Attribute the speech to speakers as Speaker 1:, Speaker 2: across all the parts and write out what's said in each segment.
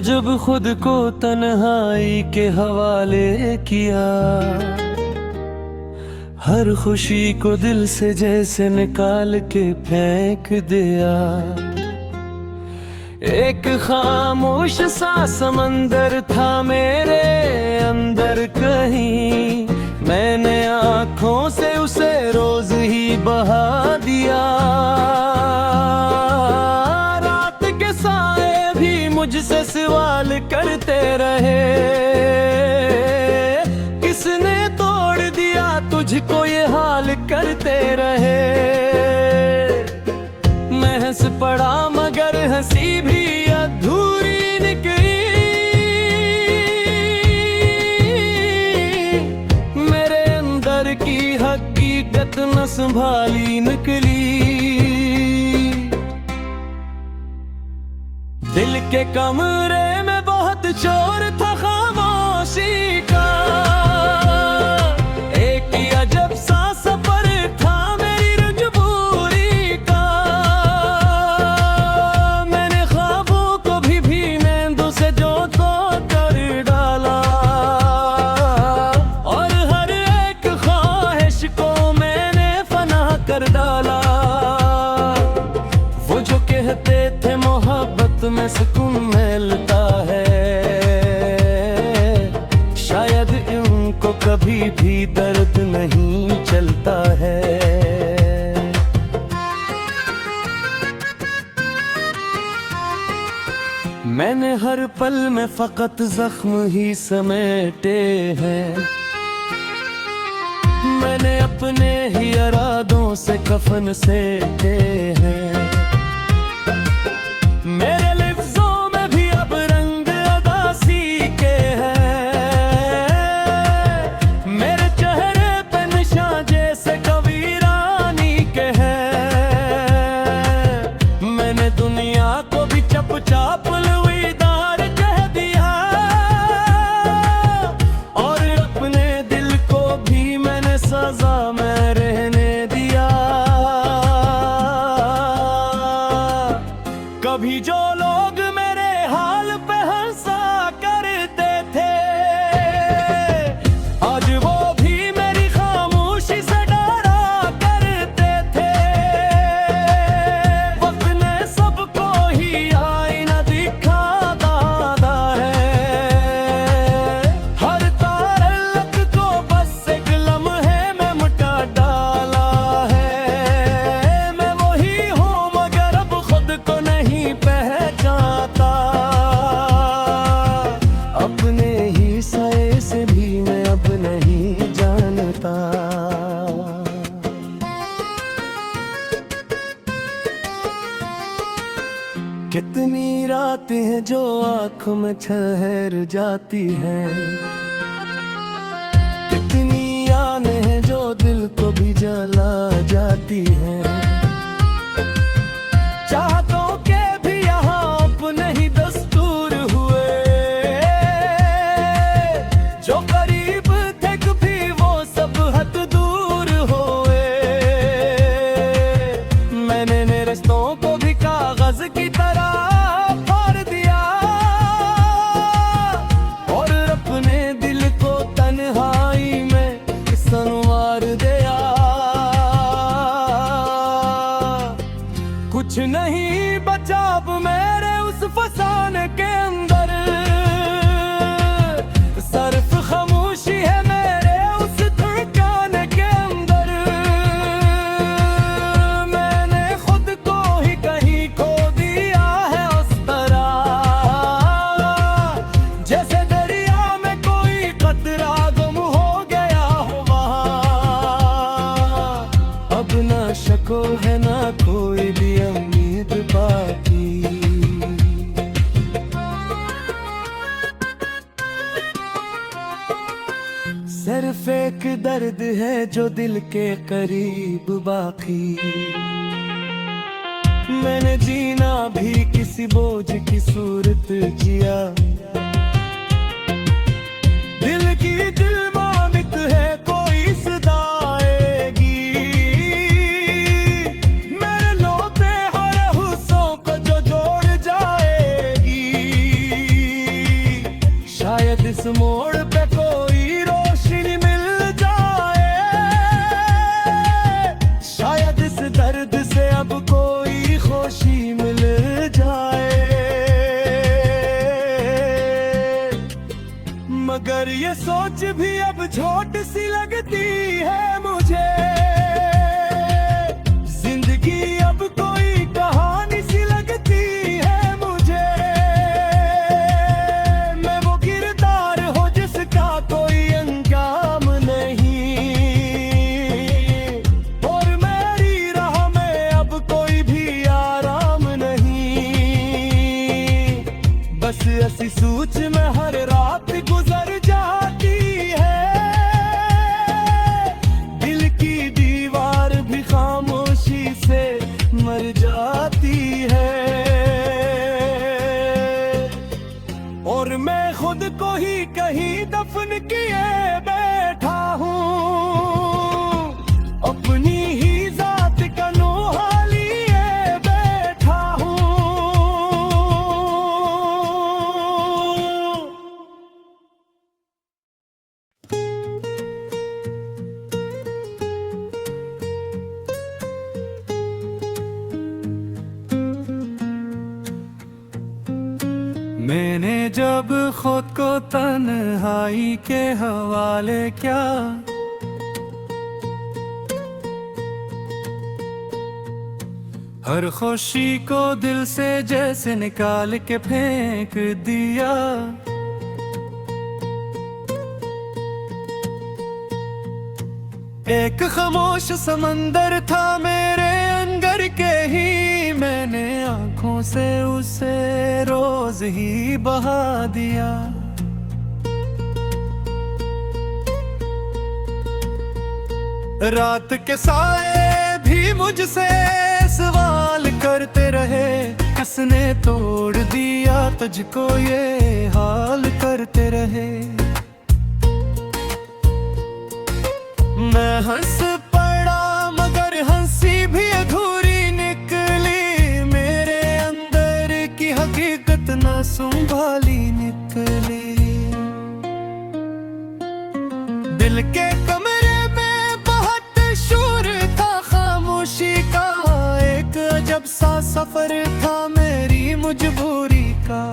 Speaker 1: जब खुद को तन्हाई के हवाले किया, हर खुशी को दिल से जैसे निकाल के फेंक दिया। एक खामोश सा समंदर था मेरे अंदर कहीं, मैंने आँखों से उसे रोज ही बहा दिया। रात के साए भी मुझसे सवाल करते रहे, किसने तोड़ दिया तुझको ये हाल करते रहे। मैं हंस पड़ा मगर हंसी भी अधूरी निकली, मेरे अंदर की हकीकत न संभाली निकली। दिल के कमरे में बहुत शोर था खामोशी का, एक ही अजब सा सफर था मेरी मजबूरी का। मैंने ख्वाबों को भी नींदों से जो तो कर डाला, और हर एक ख्वाहिश को मैंने फना कर डाला। वो जो कहते थे मोहब्बत में सुकून मिलता है, शायद इनको कभी भी दर्द नहीं चलता है। मैंने हर पल में फकत जख्म ही समेटे हैं, मैंने अपने ही इरादों से कफन सेटे हैं। मेरे लिफ्ज़ों में भी अब रंग अदासी के हैं, मेरे चेहरे पे निशान जैसे कबीरानी के हैं। मैंने दुनिया को भी चुपचाप अलविदार कह दिया, और अपने दिल को भी मैंने सजा में रहने दिया। कभी जो लोग मेरे हाल पे हंसा करते थे, आज वो भी मेरी खामोशी से डरा करते थे। वक्त ने सबको ही आईना दिखा दादा है, हर ताल्लुक को बस एक लम्हे में मिटा डाला है। मैं वही हूँ मगर अब खुद को नहीं पहचानता, अपने ही साए से भी मैं अब नहीं जानता। कितनी रातें हैं जो आँखों में ठहर जाती हैं, कितनी यादें हैं जो दिल को भी जला जाती हैं। चाहतों के भी यहाँ अपने ही दस्तूर हुए, जो करीब थे कभी वो सब हद दूर हुए। मैंने ने रिश्तों को भी कागज की तरह फाड़ दिया, और अपने दिल को तन्हाई में संवार दिया। कुछ नहीं बचा अब मेरे उस फसाने के अंदर, सिर्फ खामोशी है मेरे उस ठिकाने के अंदर। मैंने खुद को ही कहीं खो दिया है उस तरह, जैसे दरिया में कोई कतरा गुम हो गया हो वहाँ। अब ना शको है ना कोई भी उम्मीद बाकी, सिर्फ एक दर्द है जो दिल के करीब बाकी। मैंने जीना भी किसी बोझ की सूरत जिया, दिल की दिल मामित है कोई सदाएगी। मेरे लोटे हर हुस्सों को जो जोड़ जाएगी, शायद इस मोड़ पे कोई रोशनी मिल जाए, शायद इस दर्द से अब कोई खुशी मिल जाए। मगर ये सोच भी अब छोट सी लगती है मुझे, जिंदगी अब कोई कहानी सी लगती है मुझे। मैं वो किरदार हो जिसका कोई अंजाम नहीं, और मेरी राह में अब कोई भी आराम नहीं। बस ऐसी सोच में हर रात गुजर जाती है, दिल की दीवार भी खामोशी से मर जाती है। और मैं खुद को ही कहीं दफन किए बैठा हूँ, अपनी ही जात का नोहा लिए बैठा हूँ। मैंने जब खुद को तन्हाई के हवाले किया, हर खुशी को दिल से जैसे निकाल के फेंक दिया। एक खामोश समंदर था मेरे अंदर के ही, मैंने आंखों से उसे रोज ही बहा दिया। रात के साए भी मुझसे सवाल करते रहे, किसने तोड़ दिया तुझको ये हाल करते रहे। मैं हंस पड़ा मगर हंसी भी अधूरी निकली, मेरे अंदर की हकीकत ना संभाली निकली। दिल के कमरे में बहुत शोर था खामोशी का, एक अजब सा सफर था मेरी मजबूरी का।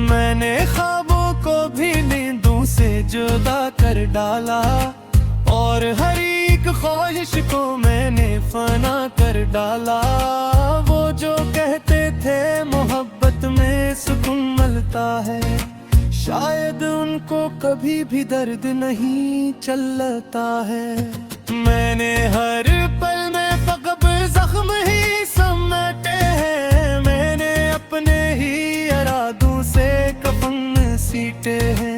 Speaker 1: मैंने ख्वाबों को भी नींदों से जुदा कर डाला, और हर एक ख्वाहिश को मैंने फना कर डाला। वो जो कहते थे मोहब्बत में सुकून मिलता है, शायद उनको कभी भी दर्द नहीं चलता है। मैंने हर पल में फकत जख्म ही समेटे हैं, मैंने अपने ही इरादों से कफन सीटे हैं।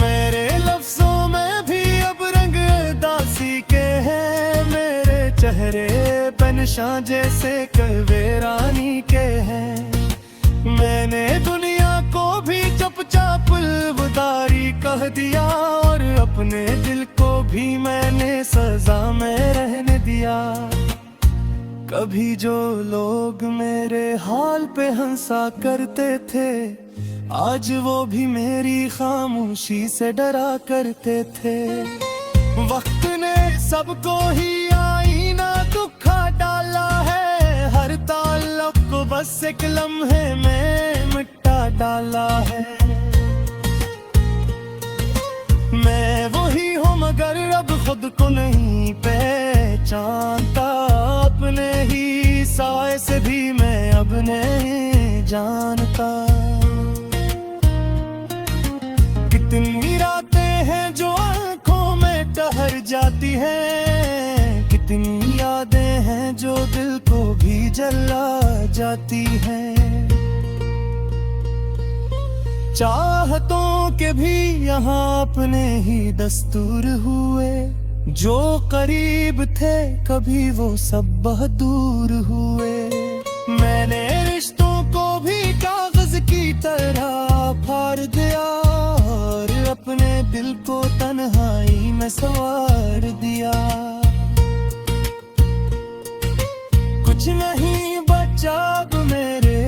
Speaker 1: मेरे लफ्जों में भी अब रंग दासी के हैं, मेरे चेहरे पे निशान जैसे कवेरानी के हैं। मैंने दुनिया को भी चुपचाप अलविदारी कह दिया, और अपने दिल को भी मैंने सजा में रहने दिया। कभी जो लोग मेरे हाल पे हंसा करते थे, आज वो भी मेरी खामोशी से डरा करते थे। वक्त ने सबको ही आईना दुखा डाला है, हर ताल्लुक को बस एक लम्हे में मिटा डाला है। मैं वही हूँ मगर अब खुद को नहीं पहचानता, अपने ही साए से भी मैं अब नहीं जानता। कितनी रातें हैं जो आंखों में ठहर जाती हैं, कितनी यादें हैं जो दिल को भी जला जाती हैं। चाहतों के भी यहाँ अपने ही दस्तूर हुए, जो करीब थे कभी वो सब बहुत दूर हुए। मैंने रिश्तों को भी कागज की तरह फाड़ दिया, और अपने दिल को तन्हाई में संवार दिया। कुछ नहीं बचा अब मेरे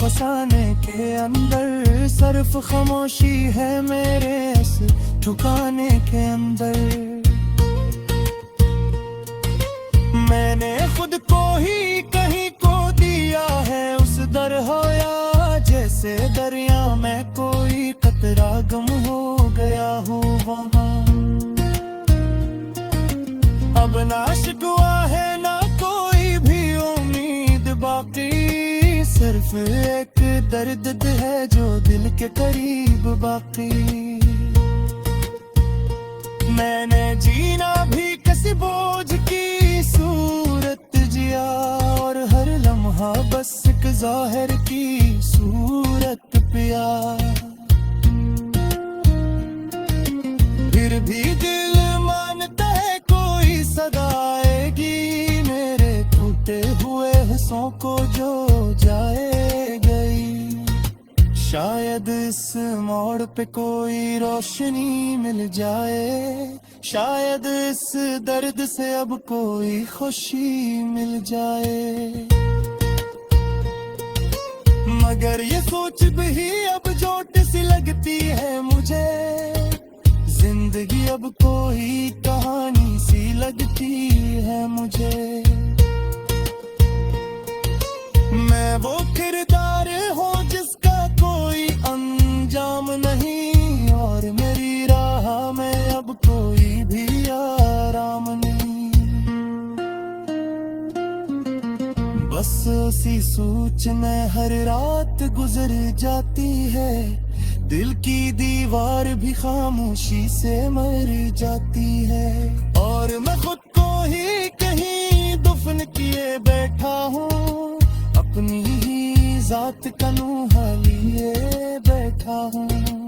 Speaker 1: फसाने के अंदर, सिर्फ खामोशी है मेरे इस ठुकाने के अंदर। मैंने खुद को ही कहीं को दिया है उस दर होया, जैसे दरिया में कोई कतरा गम हो गया हूँ वहाँ। अब ना शिकवा है ना कोई भी उम्मीद बाकी, सिर्फ एक दर्द है जो दिल के करीब बाकी। मैंने जीना भी किसी बोझ की सूरत जिया, और हर लम्हा बस एक ज़ाहिर की सूरत पिया। फिर भी दिल मानता है कोई सदा आएगी, मेरे टूटे हुए हिस्सों को जो जाए गई। शायद इस मोड़ पे कोई रोशनी मिल जाए, शायद इस दर्द से अब कोई खुशी मिल जाए। मगर ये सोच भी अब चोट सी लगती है मुझे, जिंदगी अब कोई कहानी सी लगती है मुझे। मैं वो किरदार हूँ जिसका कोई अंजाम नहीं, और मेरी राह में अब कोई भी आराम नहीं। बस उसी सोच में हर रात गुजर जाती है, दिल की दीवार भी खामोशी से मर जाती है। और मैं खुद को ही कहीं दफन किए बैठा हूँ, अपनी ही जात का नूहा लिए बैठा हूँ।